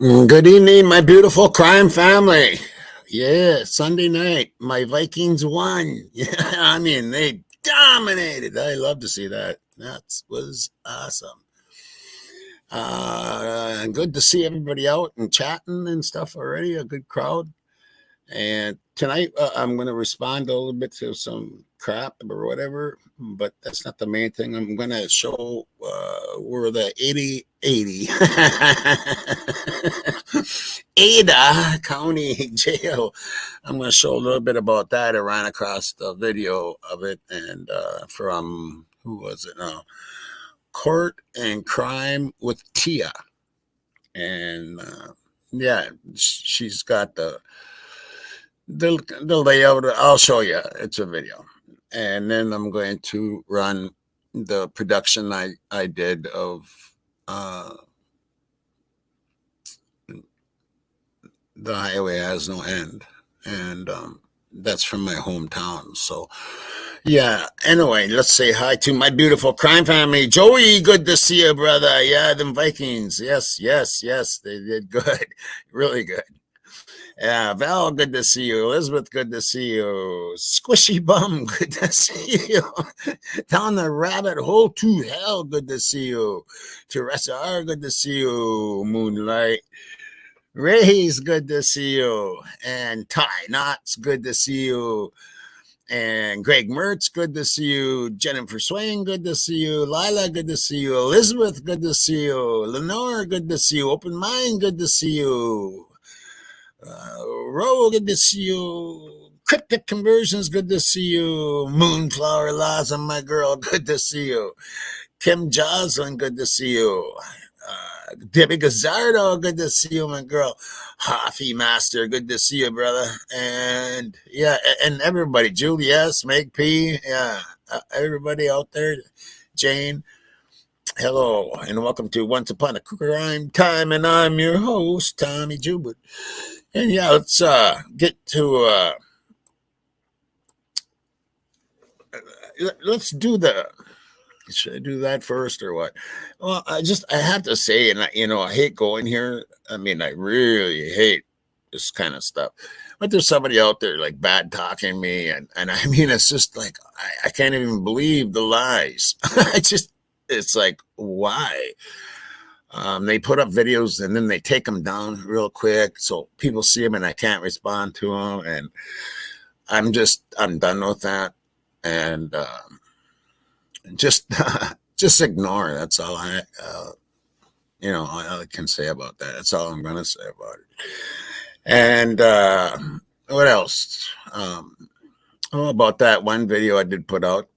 Good evening, my beautiful crime family. Yeah, Sunday night, my Vikings won. Yeah, I mean, they dominated. I love to see that. That was awesome. Good to see everybody out and chatting and stuff already. A good crowd. And tonight, I'm going to respond a little bit to some crap or whatever, but that's not the main thing. I'm going to show where the 80 Ada County Jail. I'm going to show a little bit about that. I ran across the video of it, and from, who was it now? Court and Crime with Tia. And yeah, she's got the layout. I'll show you. It's a video. And then I'm going to run the production I did of The Highway Has No End. And that's from my hometown. So yeah, anyway, let's say hi to my beautiful crime family. Joey, good to see you, brother. Yeah, them Vikings. Yes, they did good. Really good. Yeah, Val, good to see you. Elizabeth, good to see you. Squishy Bum, good to see you. Down the rabbit hole to hell, good to see you. Teresa R, good to see you. Moonlight. Ray's, good to see you. And Ty Knotts, good to see you. And Greg Mertz, good to see you. Jennifer Swain, good to see you. Lila, good to see you. Elizabeth, good to see you. Lenore, good to see you. Open Mind, good to see you. Ro, good to see you. Cryptic Conversions, good to see you. Moonflower Laza, my girl, good to see you. Kim Joslin, good to see you. Debbie Gazzardo, good to see you, my girl. Hoffy Master, good to see you, brother. And yeah, and everybody, Julius, Meg P, yeah, everybody out there, Jane, hello, and welcome to Once Upon a Crime Time, and I'm your host, Tommy Jubert. And yeah, let's get to let's do the. Should I do that first or what? Well, I have to say, and I hate going here. I mean, I really hate this kind of stuff. But there's somebody out there like bad talking me, and I mean, it's just like I can't even believe the lies. It's like, why? They put up videos and then they take them down real quick, so people see them and I can't respond to them, and I'm done with that, and just ignore. That's all I can say about that. That's all I'm going to say about it. And what else? About that one video I did put out.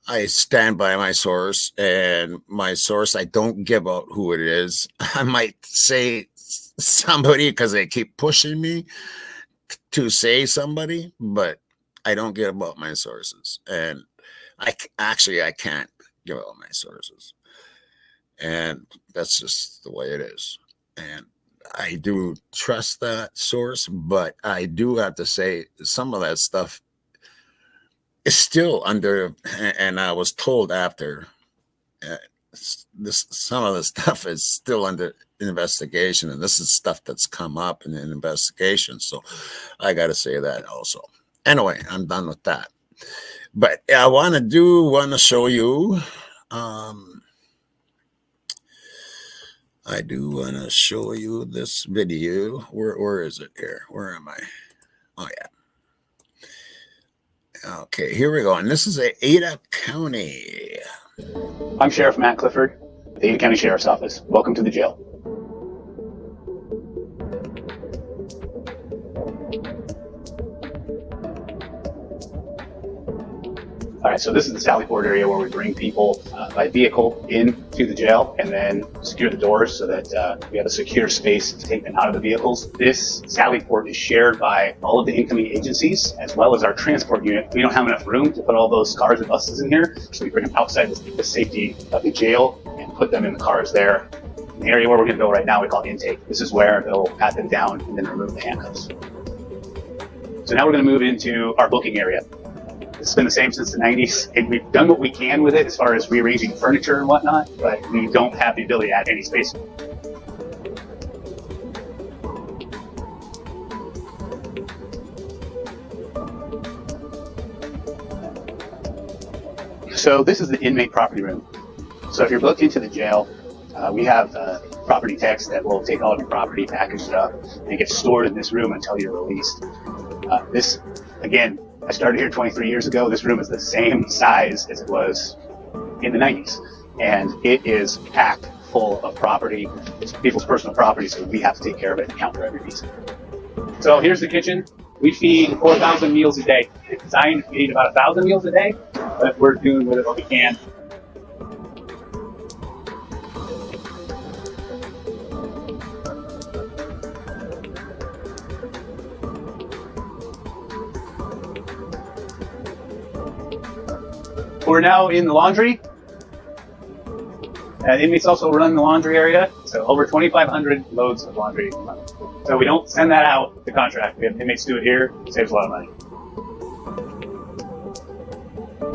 I stand by my source, and my source, I don't give out who it is. I might say somebody because they keep pushing me to say somebody, but I don't give out my sources. And I can't give out my sources. And that's just the way it is. And I do trust that source, but I do have to say some of that stuff is still under, and I was told after, some of the stuff is still under investigation, and this is stuff that's come up in an investigation. So I got to say that also. Anyway, I'm done with that. But I want to show you. I do want to show you this video. Where is it here? Where am I? Oh yeah. Okay, here we go. And this is Ada County. I'm Sheriff Matt Clifford, the Ada County Sheriff's Office. Welcome to the jail. All right, so this is the Sally Port area where we bring people by vehicle into the jail and then secure the doors so that we have a secure space to take them out of the vehicles. This Sally Port is shared by all of the incoming agencies as well as our transport unit. We don't have enough room to put all those cars and buses in here, so we bring them outside the safety of the jail and put them in the cars there. In the area where we're going to go right now, we call intake. This is where they'll pat them down and then remove the handcuffs. So now we're going to move into our booking area. It's been the same since the 90s, and we've done what we can with it as far as rearranging furniture and whatnot, but we don't have the ability to add any space. So this is the inmate property room. So if you're booked into the jail, we have property techs that will take all of your property, package it up, and get stored in this room until you're released. This, again, I started here 23 years ago. This room is the same size as it was in the 90s, and it is packed full of property. It's people's personal property, so we have to take care of it and count for every piece. So here's the kitchen. We feed 4,000 meals a day. It's designed to feed about 1,000 meals a day, but we're doing with it what we can. We're now in the laundry. Inmates also run the laundry area, so over 2,500 loads of laundry. So we don't send that out to contract. We have inmates do it here. It saves a lot of money.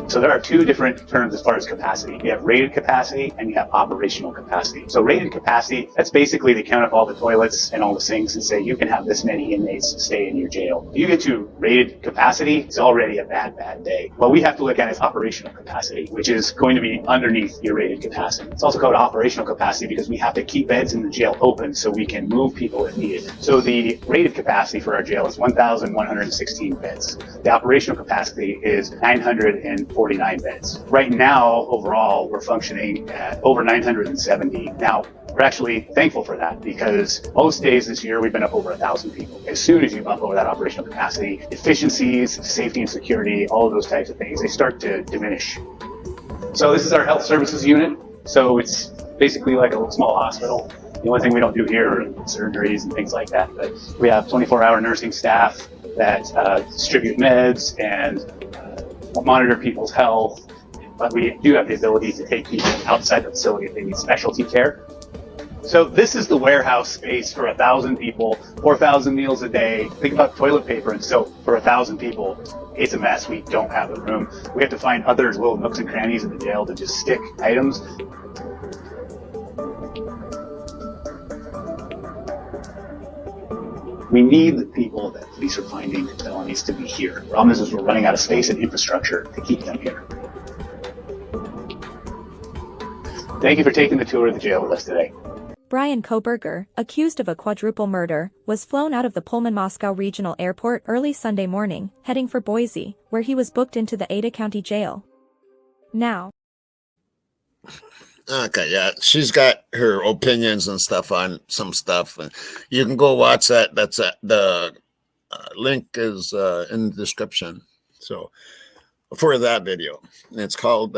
So there are two different terms as far as capacity. You have rated capacity and you have operational capacity. So rated capacity, that's basically they count up all the toilets and all the sinks and say you can have this many inmates stay in your jail. If you get to rated capacity, it's already a bad day. What we have to look at is operational capacity, which is going to be underneath your rated capacity. It's also called operational capacity because we have to keep beds in the jail open so we can move people if needed. So the rated capacity for our jail is 1,116 beds. The operational capacity is 949 beds. Right now, overall, we're functioning at over 970. Now, we're actually thankful for that because most days this year we've been up over 1,000 people. As soon as you bump over that operational capacity, efficiencies, safety and security, all of those types of things, they start to diminish. So this is our health services unit. So it's basically like a small hospital. The only thing we don't do here are surgeries and things like that. But we have 24-hour nursing staff that distribute meds and monitor people's health, but we do have the ability to take people outside the facility if they need specialty care. So this is the warehouse space for 1,000 people, 4,000 meals a day. Think about toilet paper and soap for 1,000 people. It's a mess. We don't have the room. We have to find other little nooks and crannies in the jail to just stick items. We need the people that police are finding felonies to be here. The problem is we're running out of space and infrastructure to keep them here. Thank you for taking the tour of the jail with us today. Brian Koberger, accused of a quadruple murder, was flown out of the Pullman-Moscow Regional Airport early Sunday morning, heading for Boise, where he was booked into the Ada County Jail. Now. Okay, yeah, she's got her opinions and stuff on some stuff, and you can go watch that. That's the link is in the description. So for that video, it's called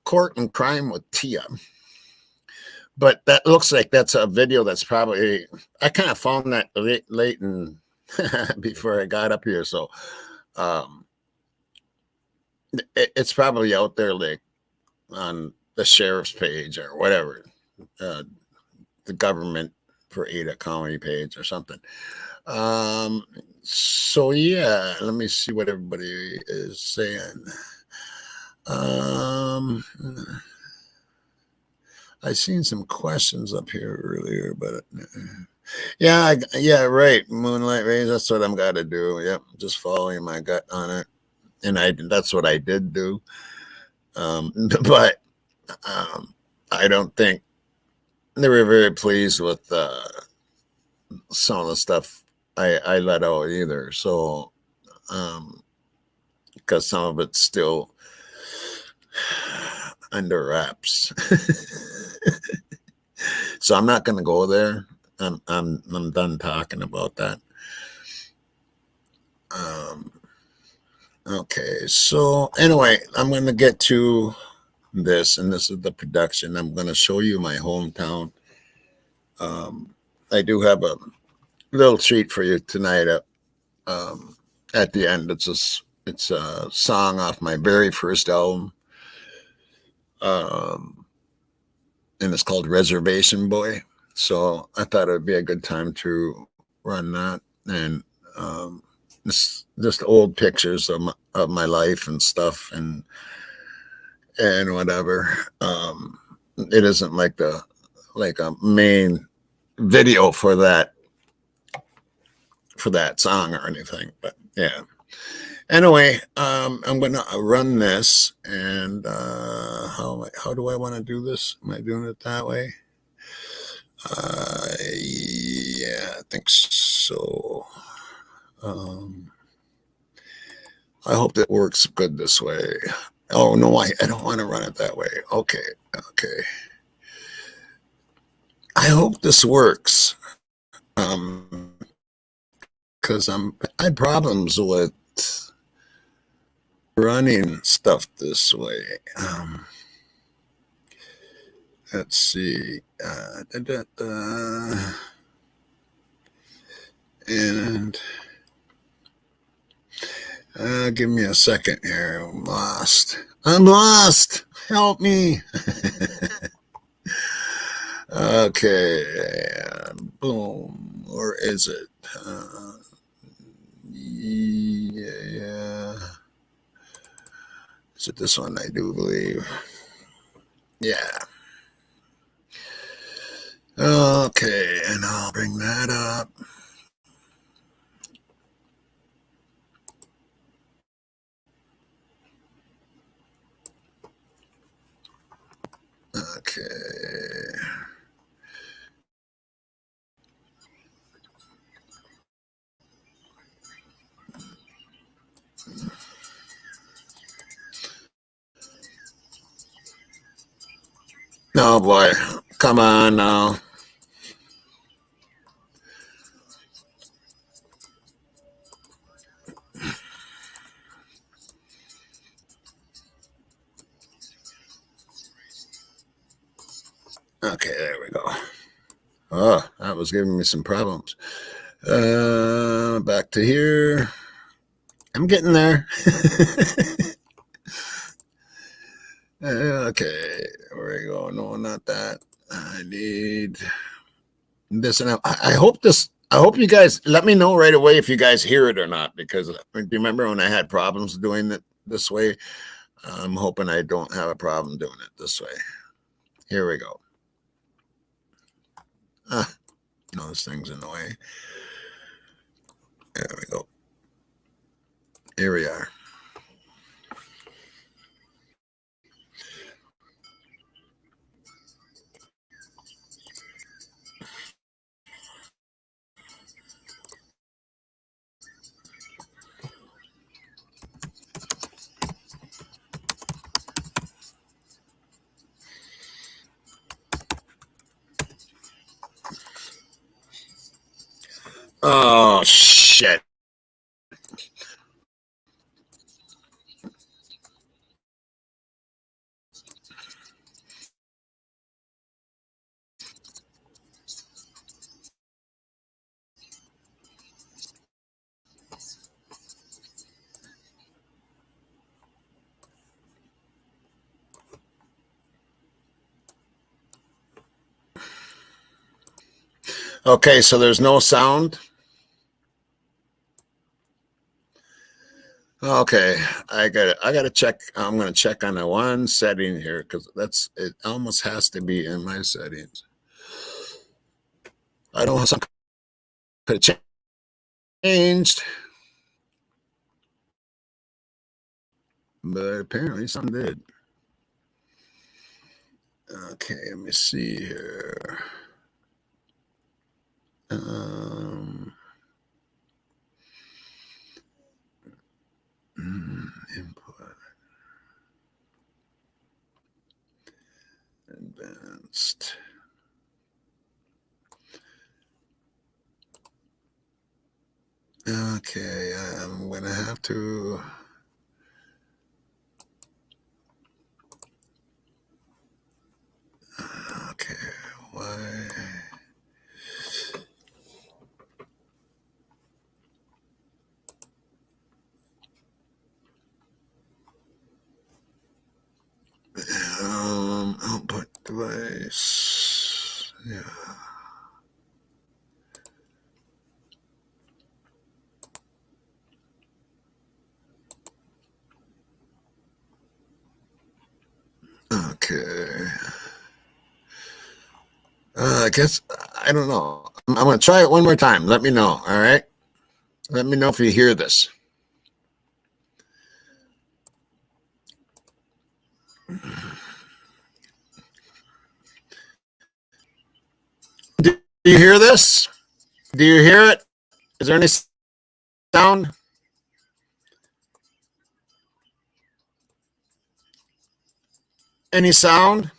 "Court and Crime with Tia." But that looks like that's a video that's probably I kind of found that late and before I got up here, so it's probably out there like on the sheriff's page or whatever, the government for Ada County page or something. So yeah, let me see what everybody is saying. I seen some questions up here earlier, but yeah, right. Moonlight rays. That's what I'm got to do. Yep, just following my gut on it, and that's what I did do. But I don't think they were very pleased with some of the stuff I let out either. So, because some of it's still under wraps. So I'm not going to go there. I'm done talking about that. Okay, so anyway, I'm going to get to this, and this is the production. I'm going to show you my hometown. I do have a little treat for you tonight. At the end, it's a song off my very first album, and it's called Reservation Boy. So I thought it would be a good time to run that, and it's just old pictures of my life and stuff, and whatever. It isn't like a main video for that song or anything, but yeah. Anyway, I'm gonna run this, and how do I want to do this? Am I doing it that way? Yeah, I think so. I hope that works good this way. Oh no, I don't want to run it that way. Okay, okay. I hope this works. Because I had problems with running stuff this way. Let's see. And give me a second here. I'm lost. I'm lost. Help me. Okay. Boom. Or is it? Yeah. Is it this one? I do believe. Yeah. Okay. And I'll bring that up. Okay. Oh boy. Come on now. Okay, there we go. Oh, that was giving me some problems. Back to here. I'm getting there. Okay, there we go. No, not that. I need this, and I hope this. I hope you guys let me know right away if you guys hear it or not, because do you remember when I had problems doing it this way? I'm hoping I don't have a problem doing it this way. Here we go. No, this thing's in the way. There we go. Here we are. Oh shit. Okay, so there's no sound. Okay, I got it. I got to check. I'm going to check on the one setting here because it. Almost has to be in my settings. I don't know, some could have changed, but apparently some did. Okay, let me see here. Input advanced. Okay, I'm gonna have to. Okay, why? Output device. Yeah. Okay. I guess I don't know. I'm gonna try it one more time. Let me know. All right. Let me know if you hear this. Do you hear this? Do you hear it? Is there any sound? Any sound?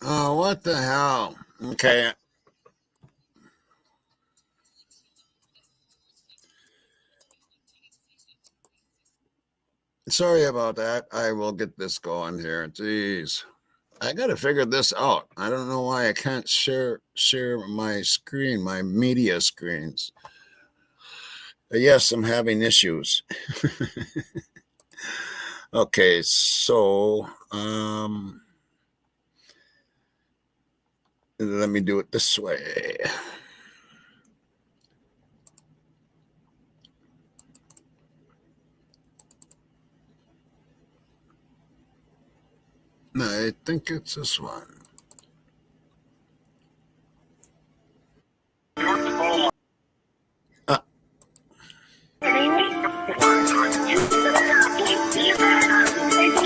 Oh, what the hell? Okay. Sorry about that. I will get this going here. Jeez. I got to figure this out. I don't know why I can't share my screen, my media screens. Yes, I'm having issues. Okay, so let me do it this way. I think it's this one.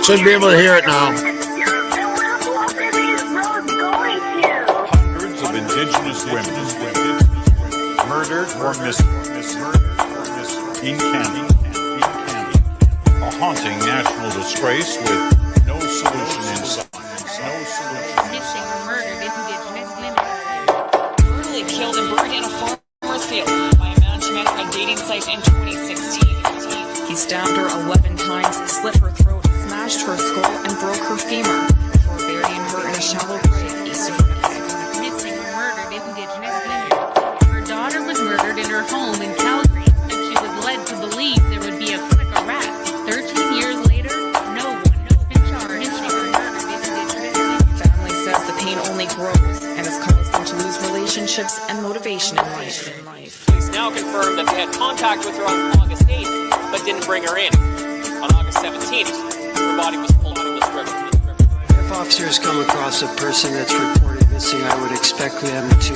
Should be able to hear it now. Hundreds of indigenous women murdered or murdered in Canada. A haunting national disgrace with no solution in sight. Missing or murdered indigenous women. Brutally killed and buried in a farmer's field by a man she met on a dating site in 2016. He stabbed her 11 times, slit her throat, smashed her skull, and broke her femur before burying her in a shallow grave east of Winnipeg. Missing or murdered indigenous women. Her daughter was murdered in her home in Calgary, and she was led to believe there would be a clique of rats. 13 years later, no one has been charged. Missing or murdered indigenous women. Family says the pain only grows and has caused them to lose relationships and motivation in life. Police now confirmed that they had contact with her on August 8th, but didn't bring her in. On August 17th, her body was pulled out of this river. If officers come across a person that's reported missing, I would expect them to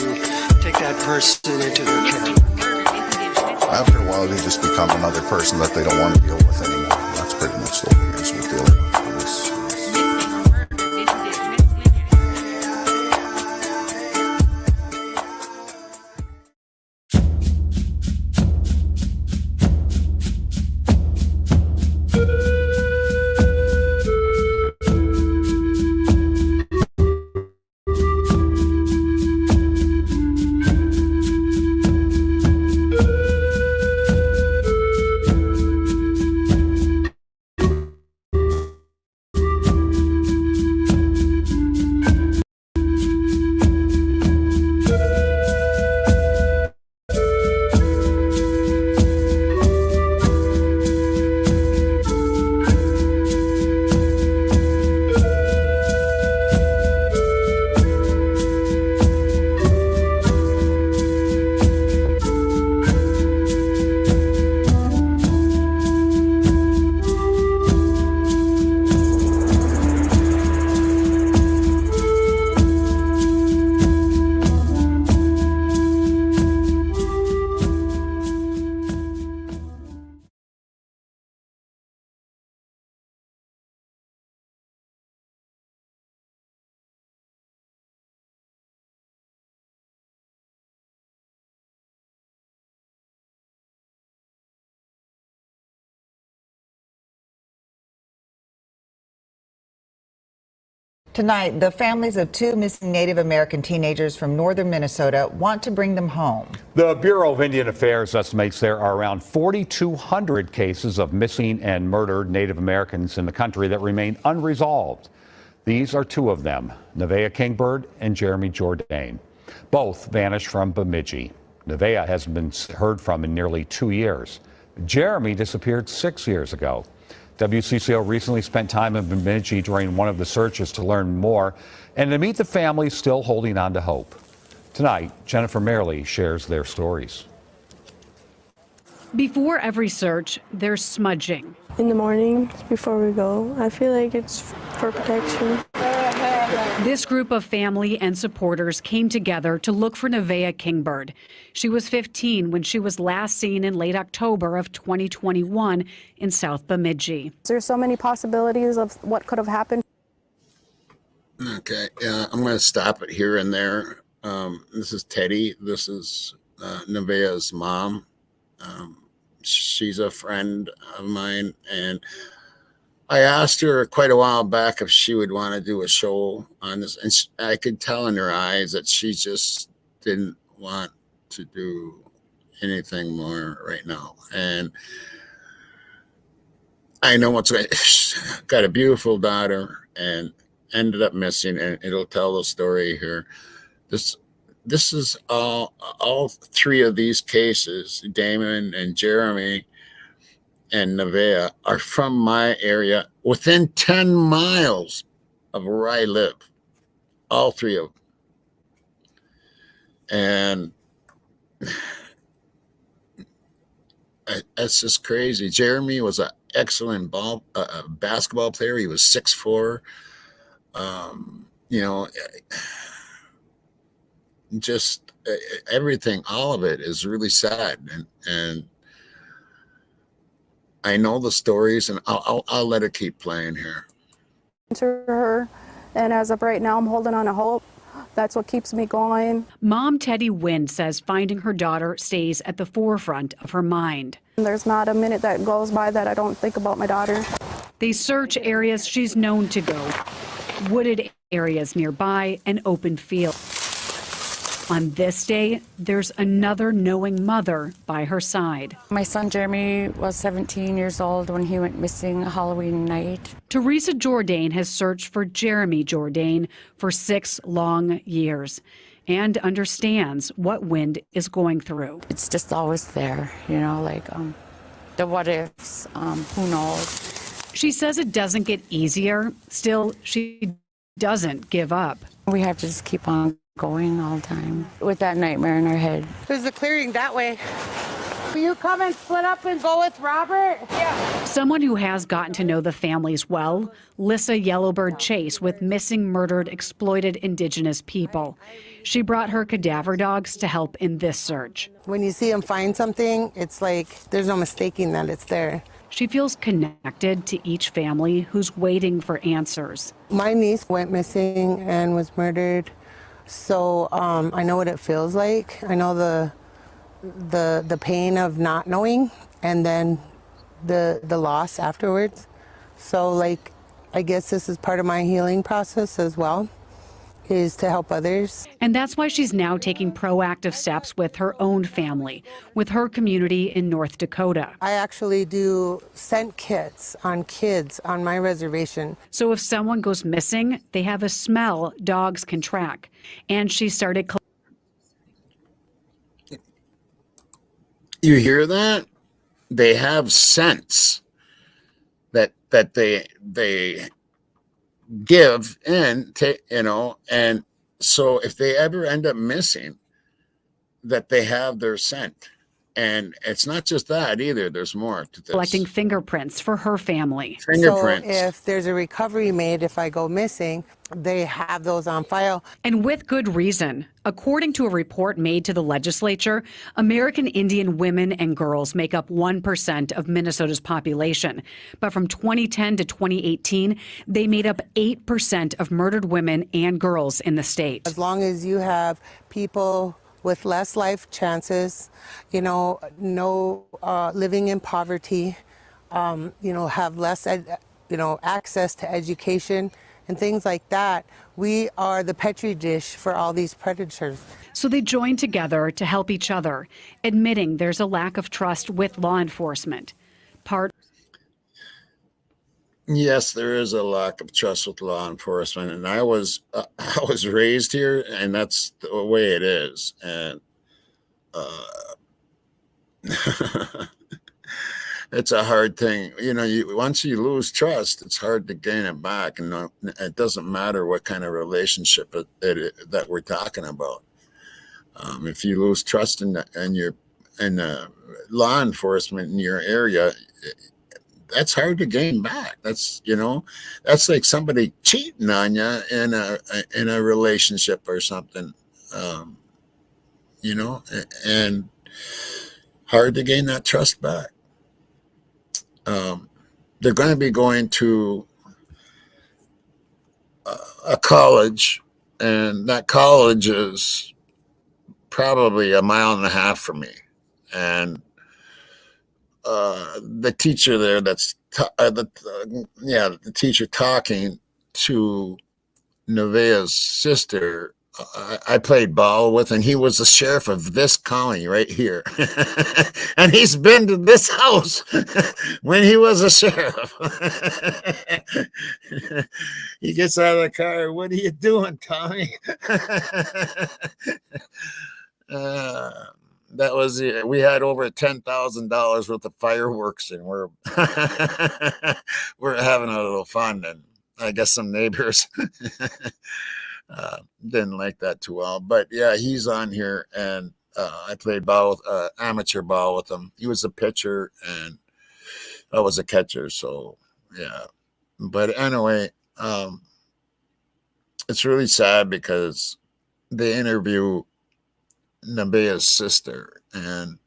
take that person into their care. After a while, they just become another person that they don't want to deal with anymore. That's pretty much the way it is with dealing with police. Tonight, the families of two missing Native American teenagers from northern Minnesota want to bring them home. The Bureau of Indian Affairs estimates there are around 4,200 cases of missing and murdered Native Americans in the country that remain unresolved. These are two of them, Nevaeh Kingbird and Jeremy Jourdain. Both vanished from Bemidji. Nevaeh hasn't been heard from in nearly 2 years. Jeremy disappeared 6 years ago. WCCO recently spent time in Bemidji during one of the searches to learn more and to meet the families still holding on to hope. Tonight, Jennifer Merrily shares their stories. Before every search, there's smudging. In the morning, before we go, I feel like it's for protection. This group of family and supporters came together to look for Nevaeh Kingbird. She was 15 when she was last seen in late October of 2021 in South Bemidji. There's so many possibilities of what could have happened. Okay, I'm going to stop it here and there. This is Teddy. This is Nevaeh's mom. She's a friend of mine, and I asked her quite a while back if she would want to do a show on this, and I could tell in her eyes that she just didn't want to do anything more right now. And I know what's got a beautiful daughter and ended up missing, and it'll tell the story here. This is all three of these cases, Damon and Jeremy and Nevaeh, are from my area, within 10 miles of where I live, all three of them. And it's just crazy. Jeremy was an excellent basketball player. He was 6'4". Just everything, all of it is really sad. And I know the stories, and I'll let it keep playing here. To her, and as of right now, I'm holding on to hope. That's what keeps me going. Mom Teddy Wynn says finding her daughter stays at the forefront of her mind. There's not a minute that goes by that I don't think about my daughter. They search areas she's known to go, wooded areas nearby, and open fields. On this day, there's another knowing mother by her side. My son Jeremy was 17 years old when he went missing Halloween night. Teresa Jourdain has searched for Jeremy Jourdain for 6 long years and understands what Wind is going through. It's just always there, the what ifs, who knows. She says it doesn't get easier. Still, she doesn't give up. We have to just keep on going all the time with that nightmare in our head. There's a clearing that way. Will you come and split up and go with Robert? Yeah. Someone who has gotten to know the families well, Lissa Yellowbird Chase with Missing, Murdered, Exploited Indigenous People. She brought her cadaver dogs to help in this search. When you see them find something, it's like there's no mistaking that it's there. She feels connected to each family who's waiting for answers. My niece went missing and was murdered. So I know what it feels like. I know the pain of not knowing, and then the loss afterwards. So I guess this is part of my healing process as well, is to help others. And that's why she's now taking proactive steps with her own family, with her community in North Dakota. I actually do scent kits on kids on my reservation. So if someone goes missing, they have a smell dogs can track. And she started. You hear that? They have scents that they give in to, and so if they ever end up missing, that they have their scent. And it's not just that either. There's more to this. Collecting fingerprints for her family. Fingerprints. So if there's a recovery made, if I go missing, they have those on file. And with good reason. According to a report made to the legislature, American Indian women and girls make up 1% of Minnesota's population. But from 2010 to 2018, they made up 8% of murdered women and girls in the state. As long as you have people with less life chances, no living in poverty, have less, access to education and things like that, we are the petri dish for all these predators. So they join together to help each other, admitting there's a lack of trust with law enforcement. Yes, there is a lack of trust with law enforcement, and I was raised here, and that's the way it is. And it's a hard thing, once you lose trust, it's hard to gain it back, and it doesn't matter what kind of relationship that we're talking about. If you lose trust in law enforcement in your area, that's hard to gain back. That's, that's like somebody cheating on you in a relationship or something, um, and hard to gain that trust back. They're going to be going to a college, and that college is probably a mile and a half from me. And the teacher there the teacher talking to Nevaeh's sister, I played ball with, and he was the sheriff of this county right here. And he's been to this house when he was a sheriff. He gets out of the car. What are you doing, Tommy? That was it. We had over $10,000 worth of fireworks, and we're we're having a little fun. And I guess some neighbors didn't like that too well. But yeah, he's on here, and I played amateur ball with him. He was a pitcher, and I was a catcher. So yeah. But anyway, it's really sad because they interview Nevaeh's sister, and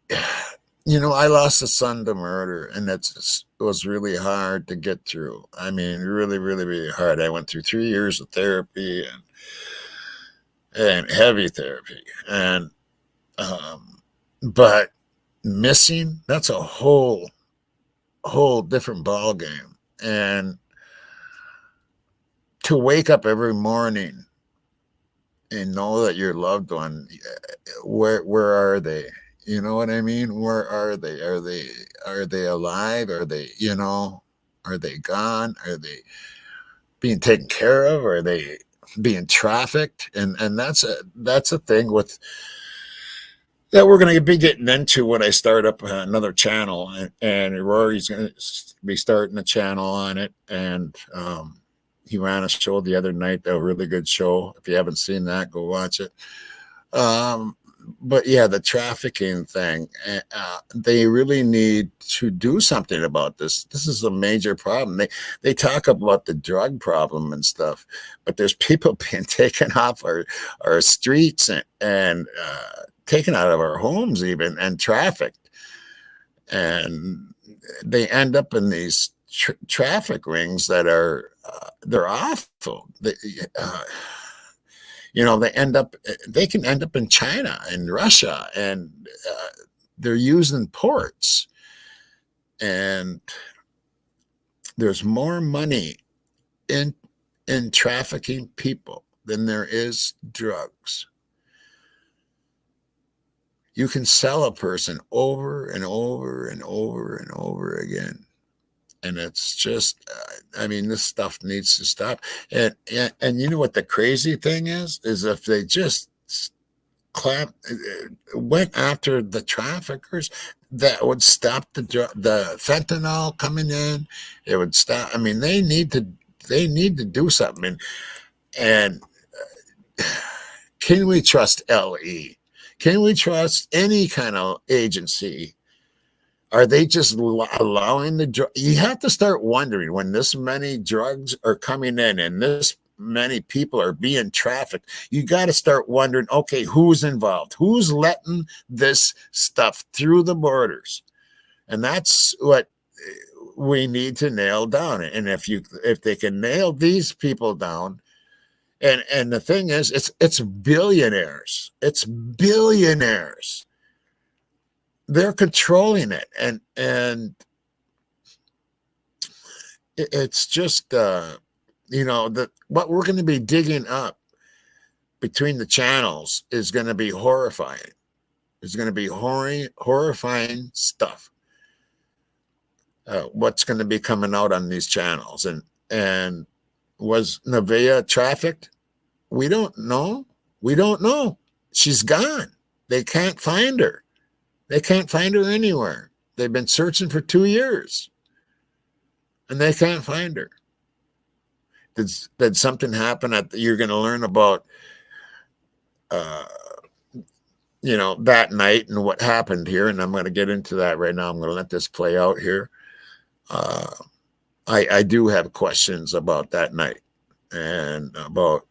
I lost a son to murder, and it was really hard to get through. I mean, really, really, really hard. I went through 3 years of therapy and heavy therapy, and but missing, that's a whole different ball game. And to wake up every morning and know that your loved one, where are they? You know what I mean? Where are they? Are they alive? Are they, are they gone? Are they being taken care of? Are they being trafficked? And that's a thing with that we're going to be getting into when I start up another channel, and Rory's going to be starting a channel on it. And he ran a show the other night, a really good show. If you haven't seen that, go watch it. But yeah, the trafficking thing, they really need to do something about this. This is a major problem. They talk about the drug problem and stuff, but there's people being taken off our streets and taken out of our homes even, and trafficked. And they end up in these traffic rings that are they're awful. They can end up in China and Russia, and they're using ports. And there's more money in trafficking people than there is drugs. You can sell a person over and over and over and over again. And it's just, this stuff needs to stop. And you know what the crazy thing is if they just went after the traffickers, that would stop the fentanyl coming in. It would stop. They need to do something. And can we trust LE? Can we trust any kind of agency? Are they just allowing the drug? You have to start wondering, when this many drugs are coming in and this many people are being trafficked, you got to start wondering, okay, who's involved? Who's letting this stuff through the borders? And that's what we need to nail down. And if they can nail these people down, and the thing is, it's billionaires. It's billionaires. They're controlling it, and it's just what we're going to be digging up between the channels is going to be horrifying. It's going to be horrifying stuff. What's going to be coming out on these channels, and was Nevaeh trafficked? We don't know. She's gone. They can't find her. They can't find her anywhere. They've been searching for 2 years, and they can't find her. Did something happen? You're going to learn about that night and what happened here, and I'm going to get into that right now. I'm going to let this play out here. I do have questions about that night and about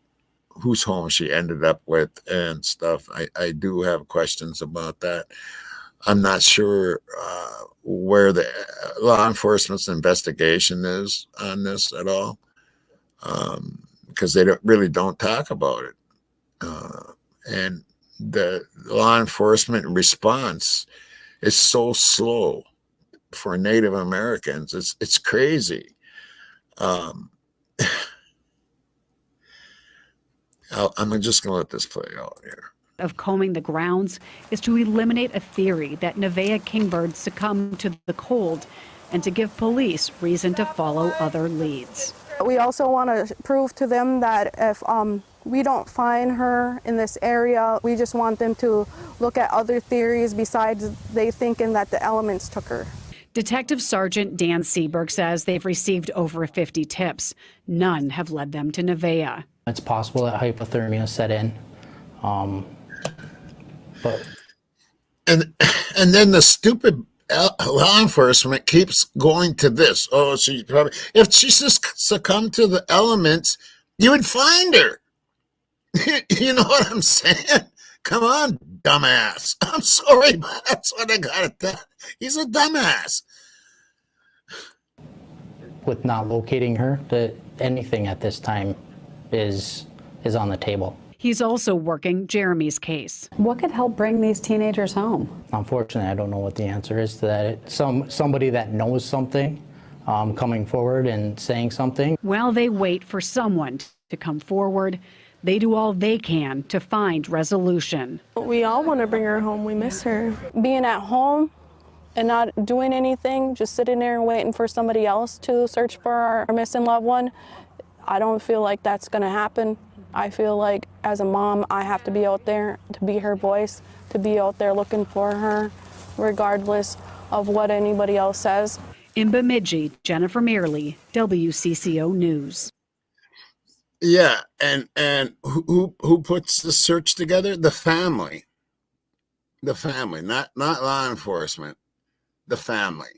whose home she ended up with and stuff. I do have questions about that. I'm not sure where the law enforcement's investigation is on this at all, because they really don't talk about it. And the law enforcement response is so slow for Native Americans. It's crazy. I'm just going to let this play out here. Of combing the grounds is to eliminate a theory that Nevaeh Kingbird succumbed to the cold and to give police reason to follow other leads. We also want to prove to them that if we don't find her in this area, we just want them to look at other theories besides they thinking that the elements took her. Detective Sergeant Dan Seberg says they've received over 50 tips. None have led them to Nevaeh. It's possible that hypothermia set in. But and then the stupid law enforcement keeps going to this. Oh, she probably, if she just succumbed to the elements, you would find her. You know what I'm saying? Come on, dumbass. I'm sorry, but that's what I gotta tell. He's a dumbass. with not locating her, anything at this time is on the table. He's also working Jeremy's case. What could help bring these teenagers home? Unfortunately, I don't know what the answer is to that. Somebody that knows something coming forward and saying something. While they wait for someone to come forward, they do all they can to find resolution. We all want to bring her home. We miss her. Being at home and not doing anything, just sitting there and waiting for somebody else to search for our missing loved one, I don't feel like that's going to happen. I feel like as a mom, I have to be out there to be her voice, to be out there looking for her, regardless of what anybody else says. In Bemidji, Jennifer Mearley, WCCO News. Yeah, and who puts the search together? The family. The family, not law enforcement. The family.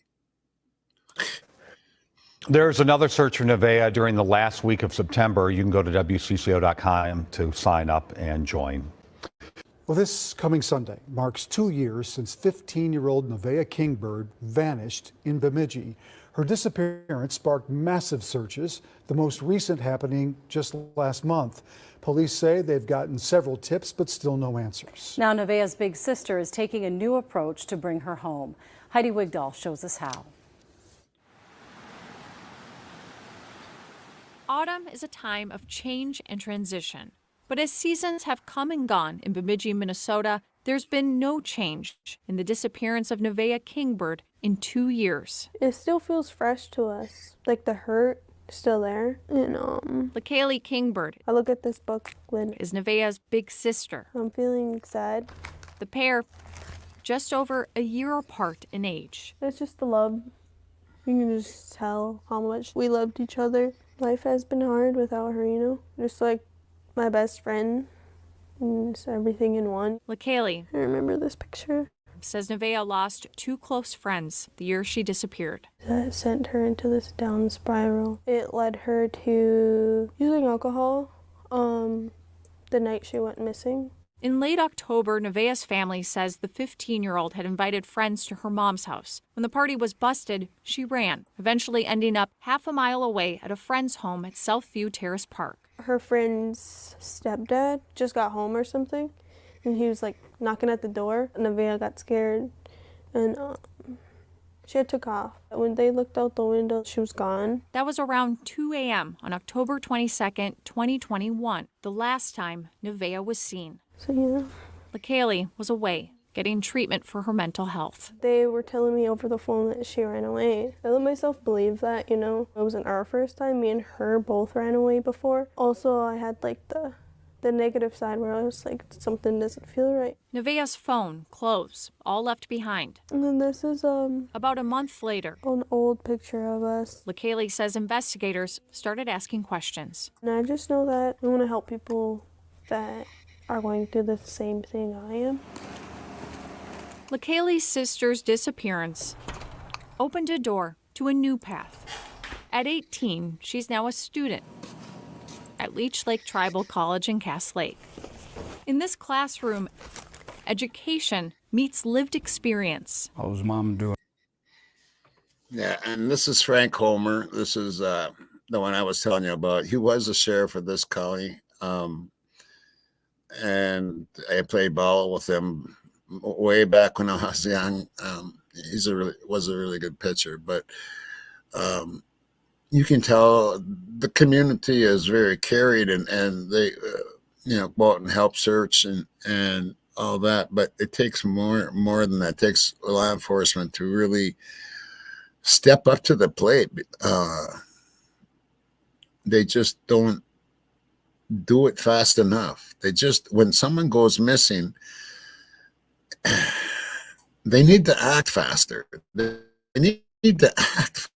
There's another search for Nevaeh during the last week of September. You can go to WCCO.com to sign up and join. Well, this coming Sunday marks 2 years since 15-year-old Nevaeh Kingbird vanished in Bemidji. Her disappearance sparked massive searches, the most recent happening just last month. Police say they've gotten several tips, but still no answers. Now, Nevaeh's big sister is taking a new approach to bring her home. Heidi Wigdahl shows us how. Autumn is a time of change and transition. But as seasons have come and gone in Bemidji, Minnesota, there's been no change in the disappearance of Nevaeh Kingbird in 2 years. It still feels fresh to us, like the hurt is still there. LaKaylee Kingbird, I look at this book, Lynn, is Nevaeh's big sister. I'm feeling sad. The pair, just over a year apart in age. It's just the love. You can just tell how much we loved each other. Life has been hard without her, just like my best friend, and just everything in one. LaKaylee, I remember this picture. Says Nevaeh lost 2 close friends the year she disappeared. That sent her into this down spiral. It led her to using alcohol the night she went missing. In late October, Nevaeh's family says the 15-year-old had invited friends to her mom's house. When the party was busted, she ran, eventually ending up half a mile away at a friend's home at Southview Terrace Park. Her friend's stepdad just got home or something, and he was like knocking at the door. Nevaeh got scared, and she had took off. When they looked out the window, she was gone. That was around 2 a.m. on October 22nd, 2021, the last time Nevaeh was seen. So, yeah. LaKaylee was away, getting treatment for her mental health. They were telling me over the phone that she ran away. I let myself believe that, It wasn't our first time. Me and her both ran away before. Also, I had like the negative side where I was like, something doesn't feel right. Nevaeh's phone, clothes, all left behind. And then this is about a month later, an old picture of us. LaKaylee says investigators started asking questions. And I just know that I want to help people that are going through the same thing I am. LaKaylee's sister's disappearance opened a door to a new path. At 18, she's now a student at Leech Lake Tribal College in Cass Lake. In this classroom, education meets lived experience. How's mom doing? Yeah, and this is Frank Homer. This is the one I was telling you about. He was the sheriff of this county, and I played ball with him way back when I was young. Was a really good pitcher, but you can tell the community is very carried, and they go out and help search and all that. But it takes more than that. It takes law enforcement to really step up to the plate. They just don't do it fast enough. When someone goes missing, they need to act faster. They need to act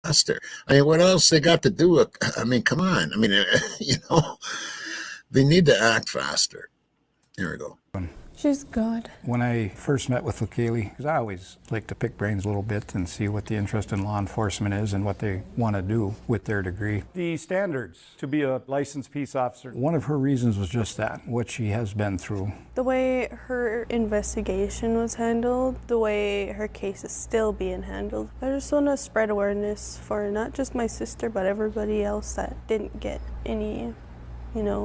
faster. I mean, what else they got to do? I mean, come on. I mean, they need to act faster. Here we go. She's good. When I first met with LaKaylee, because I always like to pick brains a little bit and see what the interest in law enforcement is and what they want to do with their degree. The standards to be a licensed peace officer. One of her reasons was just that, what she has been through. The way her investigation was handled, the way her case is still being handled. I just want to spread awareness for not just my sister, but everybody else that didn't get any,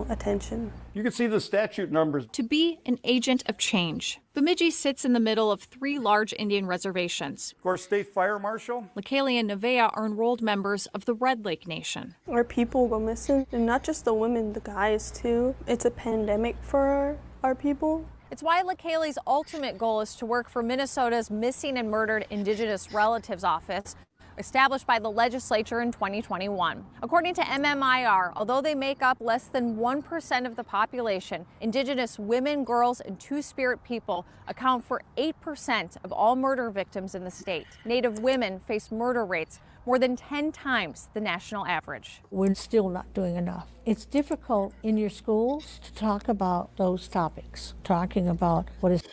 attention. You can see the statute numbers. To be an agent of change, Bemidji sits in the middle of 3 large Indian reservations. Of course, State Fire Marshal. LaKaylee and Nevaeh are enrolled members of the Red Lake Nation. Our people go missing, and not just the women, the guys too. It's a pandemic for our people. It's why LaKaylee's ultimate goal is to work for Minnesota's Missing and Murdered Indigenous Relatives Office, established by the legislature in 2021. According to MMIR, although they make up less than 1% of the population, Indigenous women, girls, and Two-Spirit people account for 8% of all murder victims in the state. Native women face murder rates more than 10 times the national average. We're still not doing enough. It's difficult in your schools to talk about those topics, talking about what is.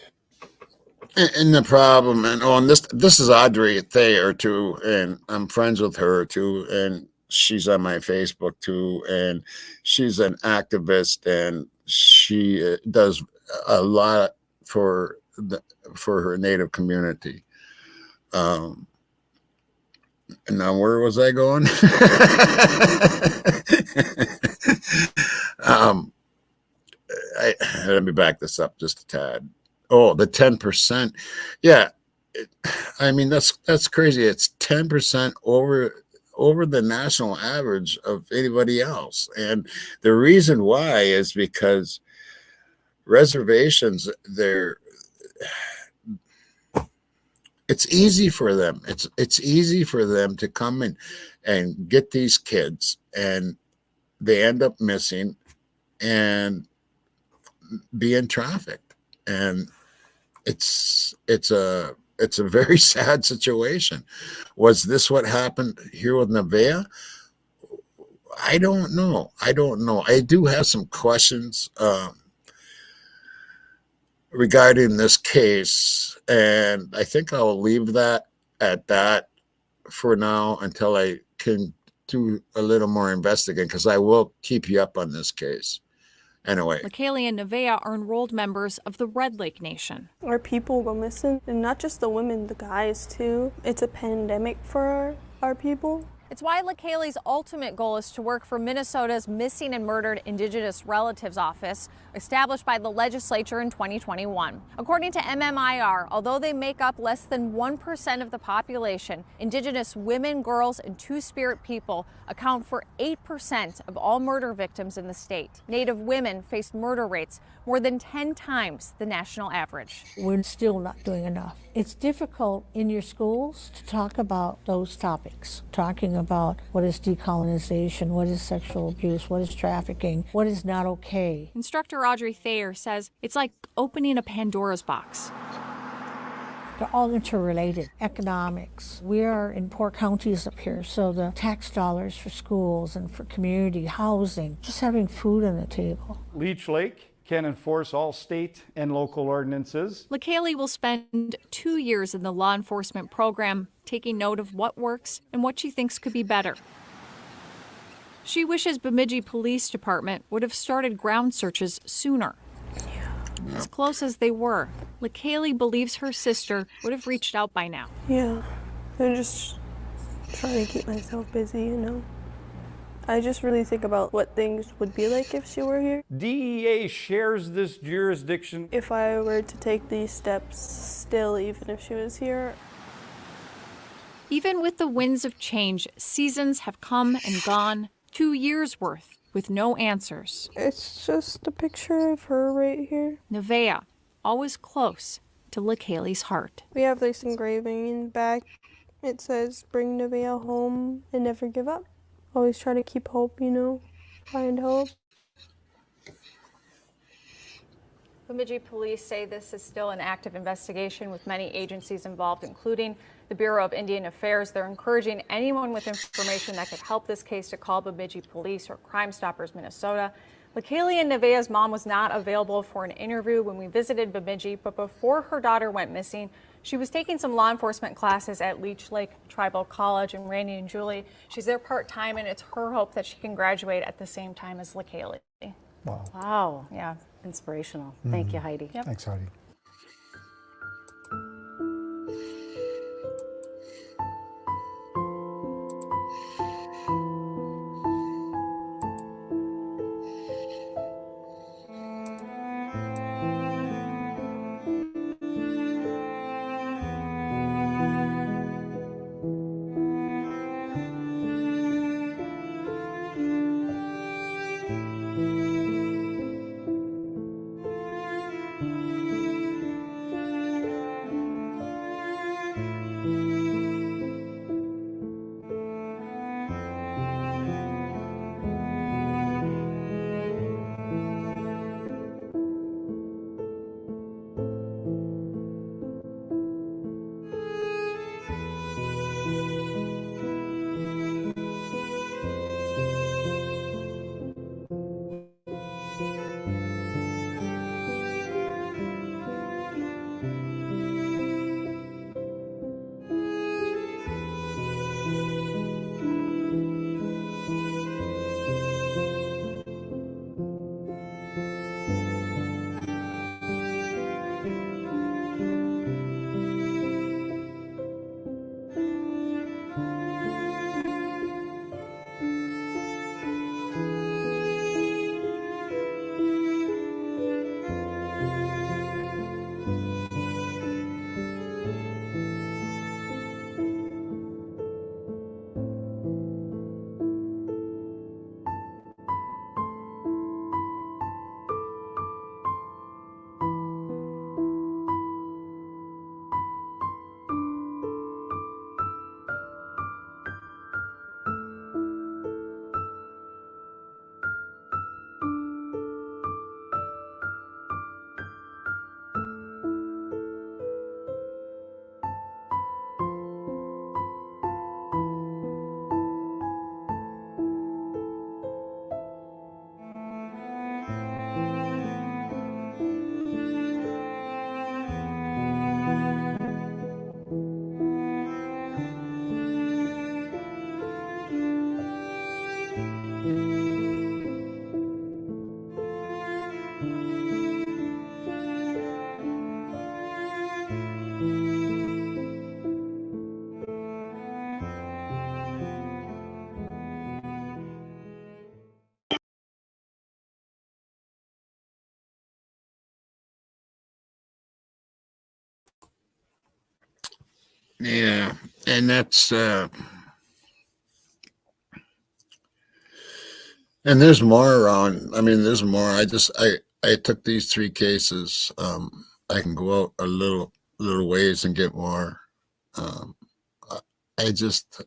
And the problem, and this is Audrey Thayer too, and I'm friends with her too, and she's on my Facebook too, and she's an activist, and she does a lot for her Native community. Now, where was I going? Let me back this up just a tad. Oh, the 10%. Yeah. I mean, that's crazy. It's 10% over the national average of anybody else. And the reason why is because reservations, it's easy for them. It's easy for them to come in and get these kids, and they end up missing and being trafficked. And it's a very sad situation. Was this what happened here with Nevaeh? I don't know. I do have some questions regarding this case, and I think I'll leave that at that for now until I can do a little more investigating, because I will keep you up on this case. Anyway. LaKaylee and Nevaeh are enrolled members of the Red Lake Nation. Our people go missing, and not just the women, the guys too. It's a pandemic for our people. It's why LaKaylee's ultimate goal is to work for Minnesota's Missing and Murdered Indigenous Relatives Office, established by the legislature in 2021. According to MMIR, although they make up less than 1% of the population, Indigenous women, girls, and Two-Spirit people account for 8% of all murder victims in the state. Native women face murder rates more than 10 times the national average. We're still not doing enough. It's difficult in your schools to talk about those topics, talking about what is decolonization, what is sexual abuse, what is trafficking, what is not okay. Instructor Audrey Thayer says it's like opening a Pandora's box. They're all interrelated. Economics. We are in poor counties up here, so the tax dollars for schools and for community housing, just having food on the table. Leech Lake can enforce all state and local ordinances. LaKaylee will spend 2 years in the law enforcement program, taking note of what works and what she thinks could be better. She wishes Bemidji Police Department would have started ground searches sooner. As close as they were, LaKaylee believes her sister would have reached out by now. Yeah, I'm just trying to keep myself busy, you know. I just really think about what things would be like if she were here. DEA shares this jurisdiction. If I were to take these steps still, even if she was here. Even with the winds of change, seasons have come and gone, 2 years worth, with no answers. It's just a picture of her right here. Nevaeh, always close to LaKaylee's heart. We have this engraving in the back. It says, "Bring Nevaeh home and never give up." Always try to keep hope, you know, find hope. Bemidji police say this is still an active investigation with many agencies involved, including the Bureau of Indian Affairs. They're encouraging anyone with information that could help this case to call Bemidji Police or Crime Stoppers Minnesota. LaKaylee and Nevaeh's mom was not available for an interview when we visited Bemidji, but before her daughter went missing, she was taking some law enforcement classes at Leech Lake Tribal College, and Randy and Julie, she's there part-time, and it's her hope that she can graduate at the same time as LaKaylee. Wow. Wow. Yeah. Inspirational. Thank you, Heidi. Yep. Thanks, Heidi. Yeah, and that's and there's more around. I mean, there's more. I took these 3 cases. I can go out a little ways and get more. I just,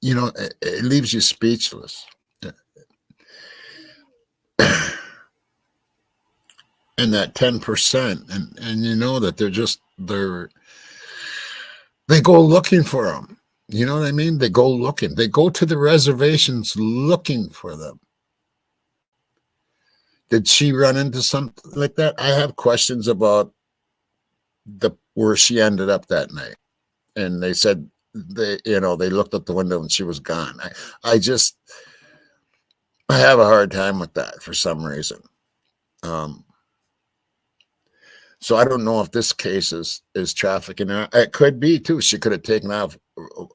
it leaves you speechless. And that 10%, and you know that they go looking for them. You know what I mean? They go looking. They go to the reservations looking for them. Did she run into something like that? I have questions about where she ended up that night. And they said they looked out the window and she was gone. I have a hard time with that for some reason. So I don't know if this case is trafficking. It could be too. She could have taken off.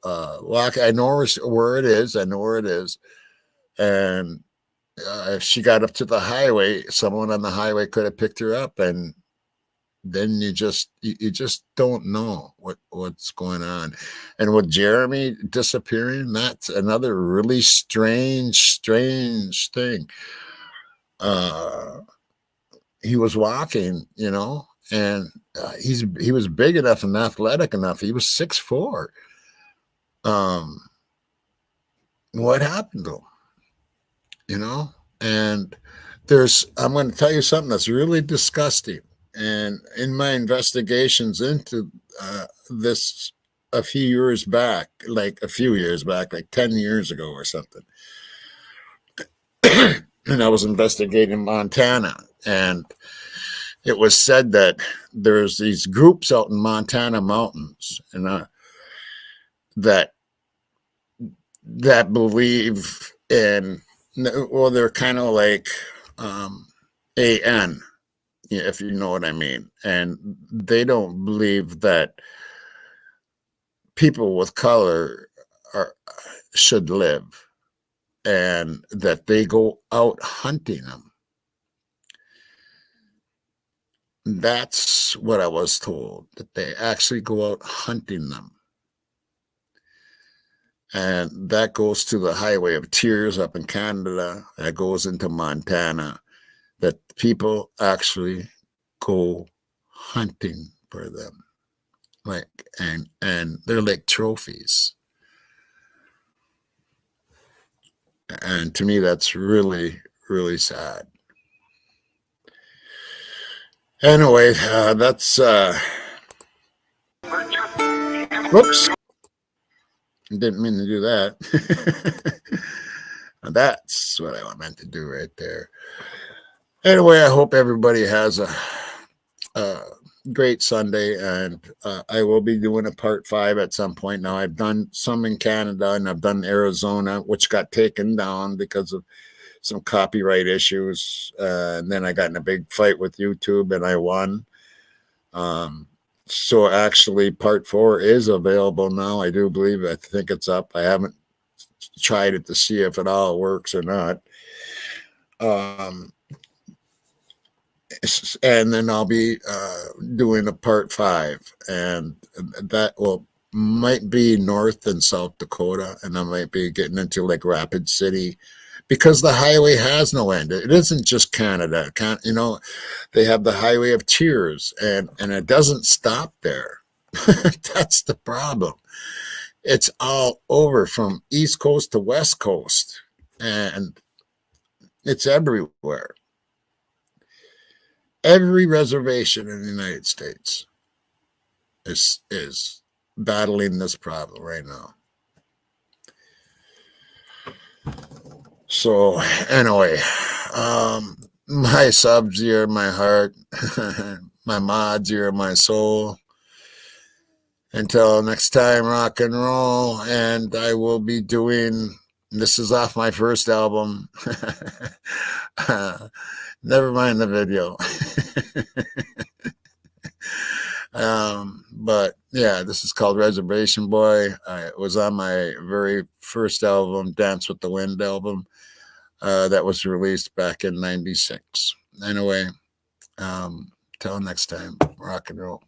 I know where it is. And if she got up to the highway, someone on the highway could have picked her up, and then you just don't know what's going on. And with Jeremy disappearing, that's another really strange thing. He was walking, and he was big enough and athletic enough. He was 6'4". What happened to him? And I'm going to tell you something that's really disgusting. And in my investigations into this a few years back, like 10 years ago or something, and I was investigating Montana, and it was said that there's these groups out in Montana mountains, and that believe in, well, they're kind of like AN, if you know what I mean. And they don't believe that people with color should live, and that they go out hunting them. That's what I was told, that they actually go out hunting them. And that goes to the Highway of Tears up in Canada. That goes into Montana, that people actually go hunting for them. And they're like trophies. And to me, that's really, really sad. Anyway, that's whoops. Didn't mean to do that. That's what I meant to do right there. Anyway, I hope everybody has a great Sunday, and I will be doing a part 5 at some point. Now, I've done some in Canada, and I've done Arizona, which got taken down because of some copyright issues. And then I got in a big fight with YouTube, and I won. So actually, part 4 is available now. I do believe. I think it's up. I haven't tried it to see if it all works or not. And then I'll be doing a part 5, and that might be North and South Dakota, and I might be getting into like Rapid City, because the highway has no end. It isn't just Canada. They have the Highway of Tears, and it doesn't stop there. That's the problem. It's all over from East Coast to West Coast, and it's everywhere. Every reservation in the United States is battling this problem right now. So anyway, my subs, you're my heart. My mods, you're my soul. Until next time, rock and roll. And I will be doing, this is off my first album. Never mind the video. But yeah, this is called Reservation Boy. It was on my very first album, Dance with the Wind album, that was released back in '96. Anyway, till next time, rock and roll.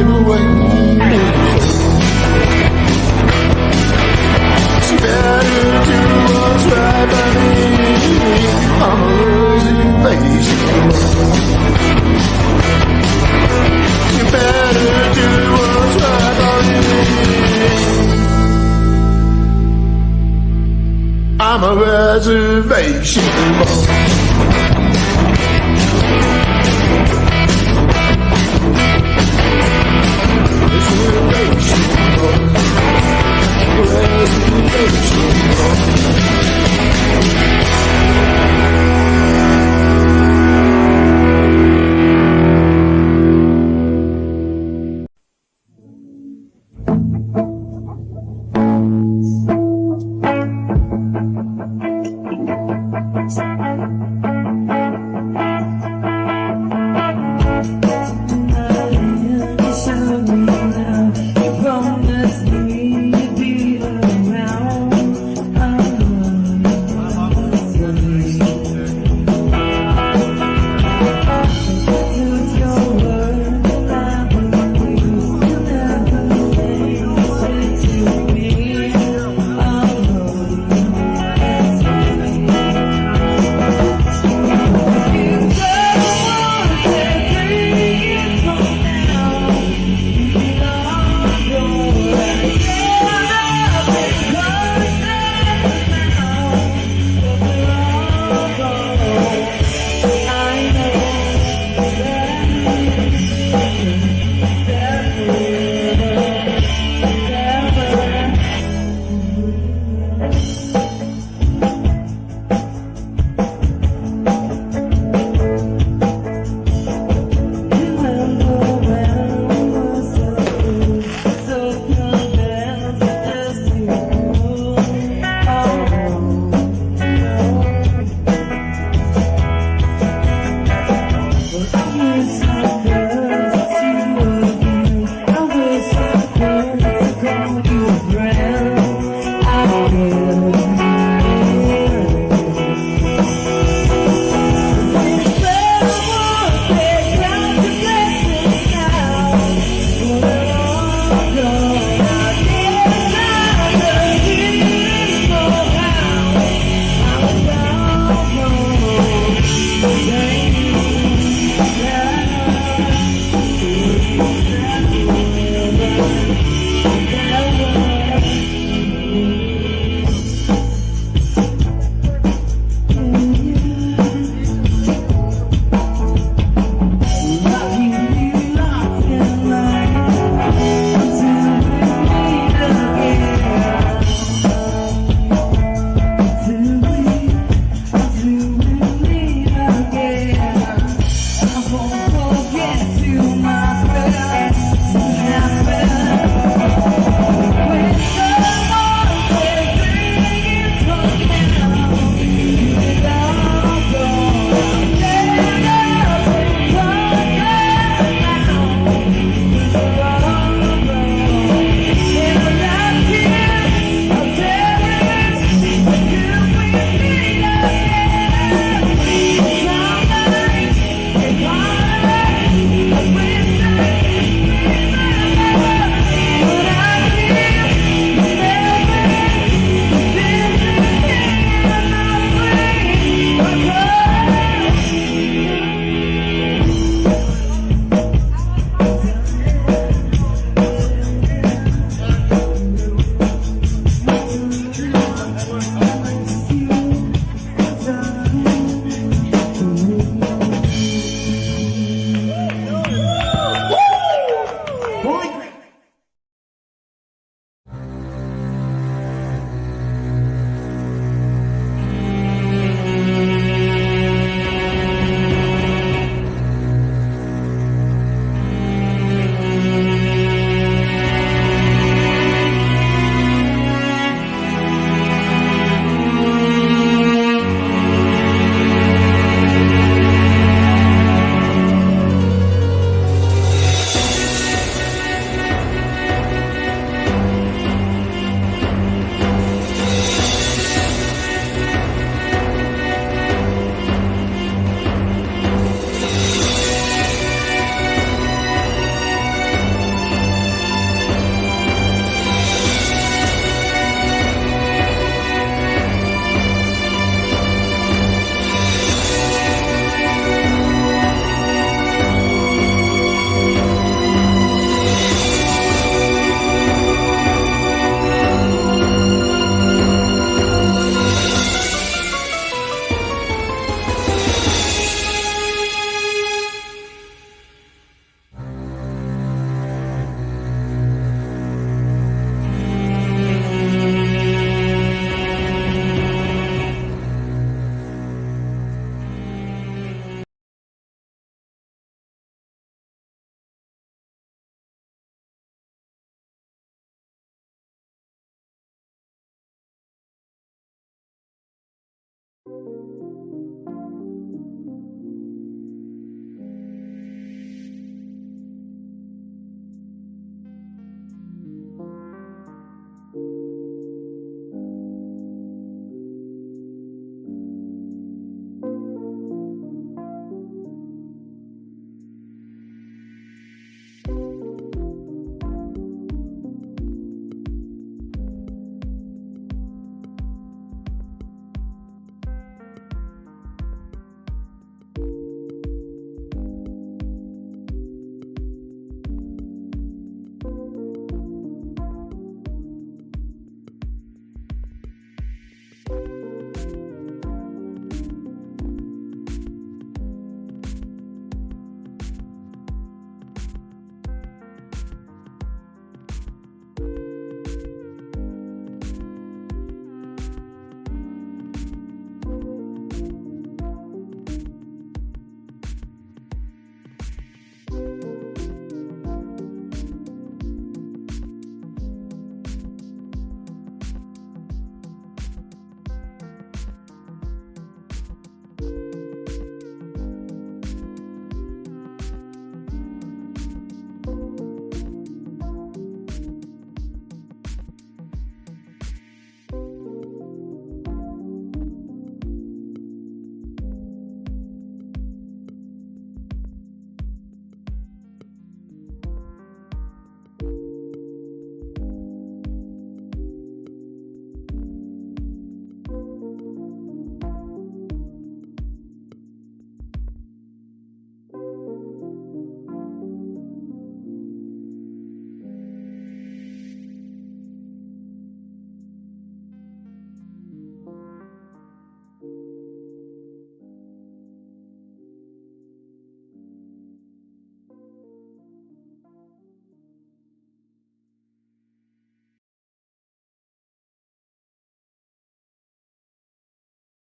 away. She better do what's right by me. I'm a reservation. You better do what's right by me. I'm a reservation.